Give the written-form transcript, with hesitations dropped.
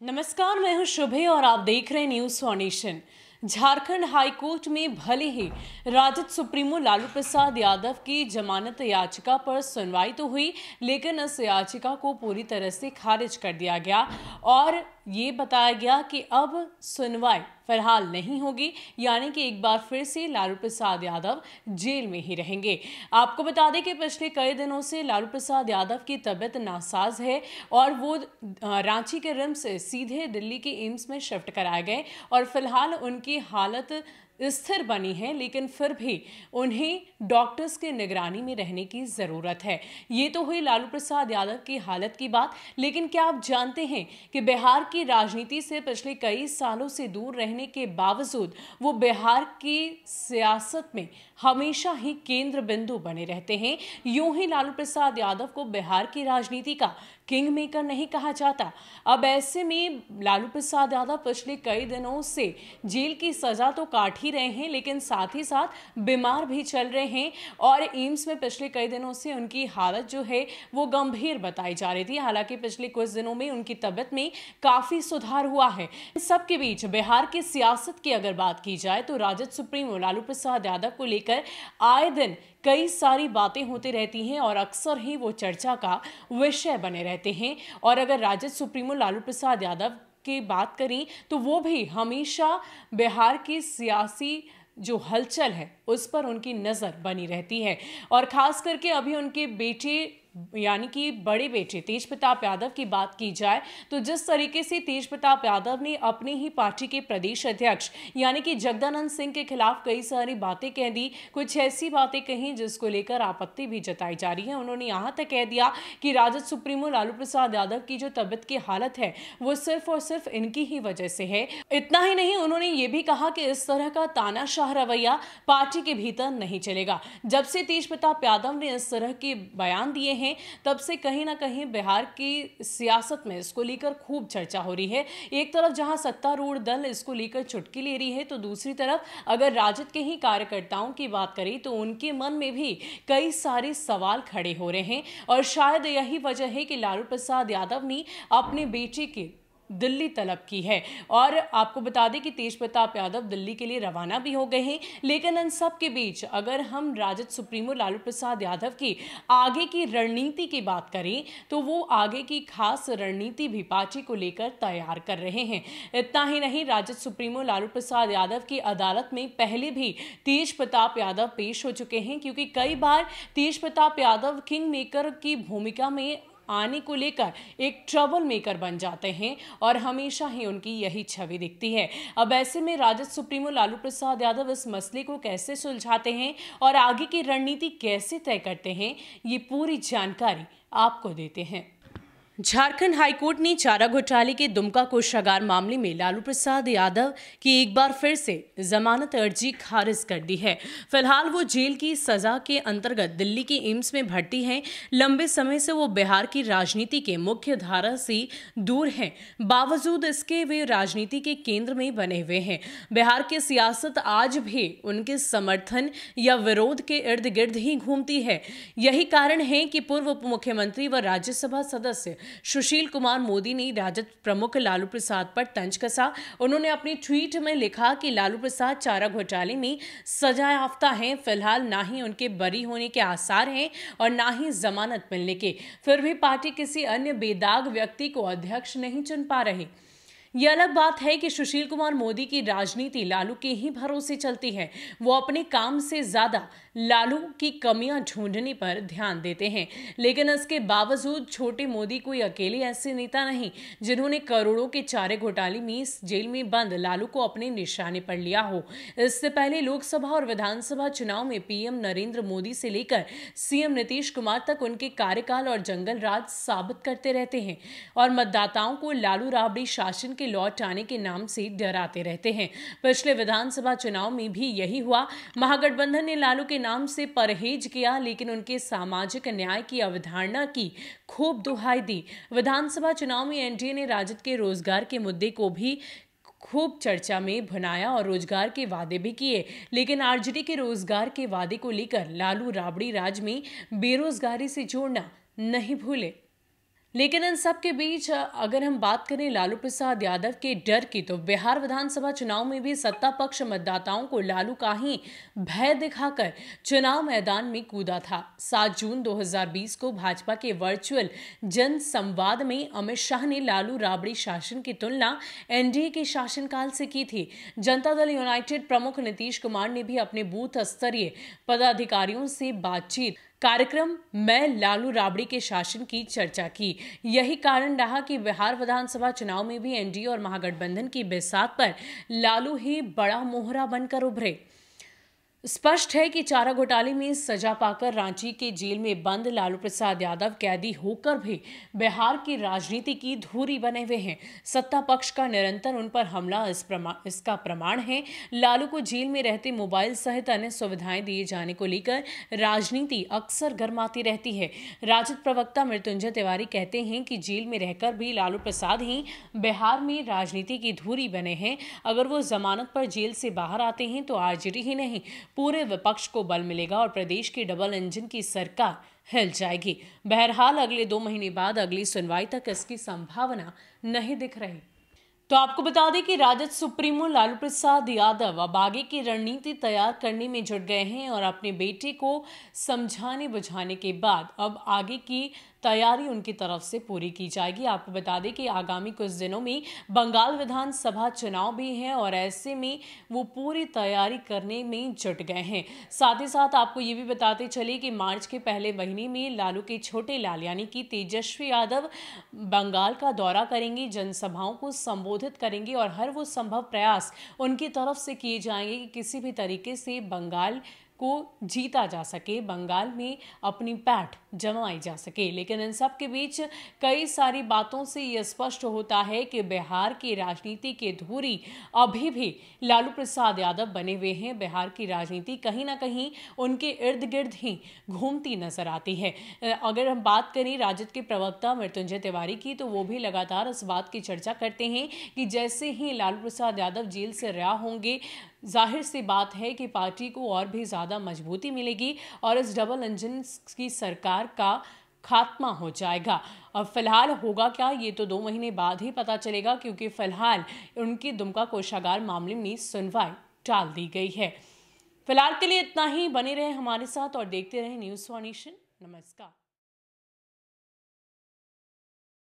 नमस्कार, मैं हूं शुभे और आप देख रहे हैं न्यूज फाउंडेशन। झारखंड हाईकोर्ट में भले ही राजद सुप्रीमो लालू प्रसाद यादव की जमानत याचिका पर सुनवाई तो हुई, लेकिन इस याचिका को पूरी तरह से खारिज कर दिया गया और ये बताया गया कि अब सुनवाई फिलहाल नहीं होगी, यानी कि एक बार फिर से लालू प्रसाद यादव जेल में ही रहेंगे। आपको बता दें कि पिछले कई दिनों से लालू प्रसाद यादव की तबीयत नासाज है और वो रांची के रिम्स से सीधे दिल्ली के एम्स में शिफ्ट कराए गए और फिलहाल उनकी हालत स्थिर बनी है, लेकिन फिर भी उन्हें डॉक्टर्स की निगरानी में रहने की जरूरत है। ये तो हुई लालू प्रसाद यादव की हालत की बात, लेकिन क्या आप जानते हैं कि बिहार की राजनीति से पिछले कई सालों से दूर रहने के बावजूद वो बिहार की सियासत में हमेशा ही केंद्र बिंदु बने रहते हैं। यूं ही लालू प्रसाद यादव को बिहार की राजनीति का किंग मेकर नहीं कहा जाता। अब ऐसे में लालू प्रसाद यादव पिछले कई दिनों से जेल की सजा तो काट ही रहे हैं, लेकिन साथ ही साथ बीमार भी चल रहे हैं और एम्स में पिछले कई दिनों से उनकी हालत जो है वो गंभीर बताई जा रही थी। हालांकि पिछले कुछ दिनों में उनकी तबीयत में काफी सुधार हुआ है। इन सबके बीच बिहार की सियासत की अगर बात की जाए तो राजद सुप्रीमो लालू प्रसाद यादव को लेकर आए दिन कई सारी बातें होती रहती हैं और अक्सर ही वो चर्चा का विषय बने रहते हैं। और अगर राजद सुप्रीमो लालू प्रसाद यादव की बात करें तो वो भी हमेशा बिहार की सियासी जो हलचल है उस पर उनकी नजर बनी रहती है। और खास करके अभी उनके बेटे यानी कि बड़े बेटे तेज प्रताप यादव की बात की जाए तो जिस तरीके से तेज प्रताप यादव ने अपनी ही पार्टी के प्रदेश अध्यक्ष यानी कि जगदानंद सिंह के खिलाफ कई सारी बातें कह दी, कुछ ऐसी बातें कही जिसको लेकर आपत्ति भी जताई जा रही है। उन्होंने यहां तक कह दिया कि राजद सुप्रीमो लालू प्रसाद यादव की जो तबीयत की हालत है वो सिर्फ और सिर्फ इनकी ही वजह से है। इतना ही नहीं, उन्होंने ये भी कहा कि इस तरह का तानाशाह रवैया पार्टी के भीतर नहीं चलेगा। जब से तेज प्रताप यादव ने इस तरह के बयान दिए हैं तब से कहीं ना कहीं बिहार की सियासत में इसको लेकर खूब चर्चा हो रही है। एक तरफ जहां सत्तारूढ़ दल इसको लेकर चुटकी ले रही है तो दूसरी तरफ अगर राजद के ही कार्यकर्ताओं की बात करें तो उनके मन में भी कई सारे सवाल खड़े हो रहे हैं। और शायद यही वजह है कि लालू प्रसाद यादव ने अपने बेटे के दिल्ली तलब की है। और आपको बता दें कि तेज प्रताप यादव दिल्ली के लिए रवाना भी हो गए हैं। लेकिन इन सब के बीच अगर हम राजद सुप्रीमो लालू प्रसाद यादव की आगे की रणनीति की बात करें तो वो आगे की खास रणनीति भी पार्टी को लेकर तैयार कर रहे हैं। इतना ही नहीं, राजद सुप्रीमो लालू प्रसाद यादव की अदालत में पहले भी तेज प्रताप यादव पेश हो चुके हैं, क्योंकि कई बार तेज प्रताप यादव किंग मेकर की भूमिका में आने को लेकर एक ट्रबल मेकर बन जाते हैं और हमेशा ही उनकी यही छवि दिखती है। अब ऐसे में राजद सुप्रीमो लालू प्रसाद यादव इस मसले को कैसे सुलझाते हैं और आगे की रणनीति कैसे तय करते हैं, ये पूरी जानकारी आपको देते हैं। झारखंड हाईकोर्ट ने चारा घोटाले के दुमका कोषागार मामले में लालू प्रसाद यादव की एक बार फिर से जमानत अर्जी खारिज कर दी है। फिलहाल वो जेल की सजा के अंतर्गत दिल्ली के एम्स में भर्ती हैं। लंबे समय से वो बिहार की राजनीति के मुख्य धारा से दूर हैं, बावजूद इसके वे राजनीति के केंद्र में बने हुए हैं। बिहार की सियासत आज भी उनके समर्थन या विरोध के इर्द गिर्द ही घूमती है। यही कारण है कि पूर्व उप मुख्यमंत्री व राज्यसभा सदस्य सुशील कुमार मोदी ने राजद प्रमुख लालू प्रसाद पर तंज कसा। उन्होंने अपनी ट्वीट में लिखा कि लालू प्रसाद चारा घोटाले में सजायाफ्ता हैं। फिलहाल ना ही उनके बरी होने के आसार हैं और ना ही जमानत मिलने के। फिर भी पार्टी किसी अन्य बेदाग व्यक्ति को अध्यक्ष नहीं चुन पा रही। यह अलग बात है कि सुशील कुमार मोदी की राजनीति लालू के ही भरोसे चलती है। वो अपने काम से ज्यादा लालू की कमियां ढूंढने पर ध्यान देते हैं, लेकिन इसके बावजूद छोटे मोदी कोई अकेले ऐसे नेता नहीं जिन्होंने करोड़ों के चारे घोटाले में जेल में बंद लालू को अपने निशाने पर लिया हो। इससे पहले लोकसभा और विधानसभा चुनाव में पीएम नरेंद्र मोदी से लेकर सीएम नीतीश कुमार तक उनके कार्यकाल और जंगल राज साबित करते रहते हैं और मतदाताओं को लालू राबड़ी शासन के लौट आने के नाम से डराते रहते हैं। पिछले विधानसभा चुनाव में भी यही हुआ। महागठबंधन ने लालू के नाम से परहेज किया, लेकिन उनके सामाजिक न्याय की अवधारणा की खूब दुहाई दी। विधानसभा चुनाव में एनडीए ने राजद के रोजगार के मुद्दे को भी खूब चर्चा में भुनाया और रोजगार के वादे भी किए, लेकिन आरजेडी के रोजगार के वादे को लेकर लालू राबड़ी राज में बेरोजगारी से जोड़ना नहीं भूले। लेकिन इन सब के बीच अगर हम बात करें लालू प्रसाद यादव के डर की, तो बिहार विधानसभा चुनाव में भी सत्ता पक्ष मतदाताओं को लालू का ही भय दिखाकर चुनाव मैदान में कूदा था। 7 जून 2020 को भाजपा के वर्चुअल जन संवाद में अमित शाह ने लालू राबड़ी शासन की तुलना एनडीए के शासनकाल से की थी। जनता दल यूनाइटेड प्रमुख नीतीश कुमार ने भी अपने बूथ स्तरीय पदाधिकारियों से बातचीत कार्यक्रम में लालू राबड़ी के शासन की चर्चा की। यही कारण रहा कि बिहार विधानसभा चुनाव में भी एनडीए और महागठबंधन की बिसात पर लालू ही बड़ा मोहरा बनकर उभरे। स्पष्ट है कि चारा घोटाले में सजा पाकर रांची के जेल में बंद लालू प्रसाद यादव कैदी होकर भी बिहार की राजनीति की धुरी बने हुए हैं। सत्ता पक्ष का निरंतर उन पर हमला इसका प्रमाण है। लालू को जेल में रहते मोबाइल सहित अन्य सुविधाएं दिए जाने को लेकर राजनीति अक्सर गर्माती रहती है। राजद प्रवक्ता मृत्युंजय तिवारी कहते हैं कि जेल में रहकर भी लालू प्रसाद ही बिहार में राजनीति की धुरी बने हैं। अगर वो जमानत पर जेल से बाहर आते हैं तो आरजेडी ही नहीं, पूरे विपक्ष को बल मिलेगा और प्रदेश की डबल इंजन की सरकार हिल जाएगी। बहरहाल अगले 2 महीने बाद अगली सुनवाई तक इसकी संभावना नहीं दिख रही। तो आपको बता दें कि राजद सुप्रीमो लालू प्रसाद यादव अब आगे की रणनीति तैयार करने में जुट गए हैं और अपने बेटे को समझाने बुझाने के बाद अब आगे की तैयारी उनकी तरफ से पूरी की जाएगी। आपको बता दें कि आगामी कुछ दिनों में बंगाल विधानसभा चुनाव भी है और ऐसे में वो पूरी तैयारी करने में जुट गए हैं। साथ ही साथ आपको ये भी बताते चले कि मार्च के पहले महीने में लालू के छोटे लाल यानी कि तेजस्वी यादव बंगाल का दौरा करेंगे, जनसभाओं को संबोधित करेंगे और हर वो संभव प्रयास उनकी तरफ से किए जाएंगे कि किसी भी तरीके से बंगाल को जीता जा सके, बंगाल में अपनी पैठ जमाई जा सके। लेकिन इन सब के बीच कई सारी बातों से यह स्पष्ट होता है कि बिहार की राजनीति की धुरी अभी भी लालू प्रसाद यादव बने हुए हैं। बिहार की राजनीति कहीं ना कहीं उनके इर्द गिर्द ही घूमती नजर आती है। अगर हम बात करें राजद के प्रवक्ता मृत्युंजय तिवारी की, तो वो भी लगातार इस बात की चर्चा करते हैं कि जैसे ही लालू प्रसाद यादव जेल से रिहा होंगे, जाहिर सी बात है कि पार्टी को और भी ज़्यादा मजबूती मिलेगी और इस डबल इंजन की सरकार का खात्मा हो जाएगा। अब फिलहाल होगा क्या, ये तो 2 महीने बाद ही पता चलेगा, क्योंकि फिलहाल उनकी दुमका कोषागार मामले में सुनवाई टाल दी गई है। फिलहाल के लिए इतना ही। बने रहे हमारे साथ और देखते रहे न्यूज़ फॉर नेशन। नमस्कार।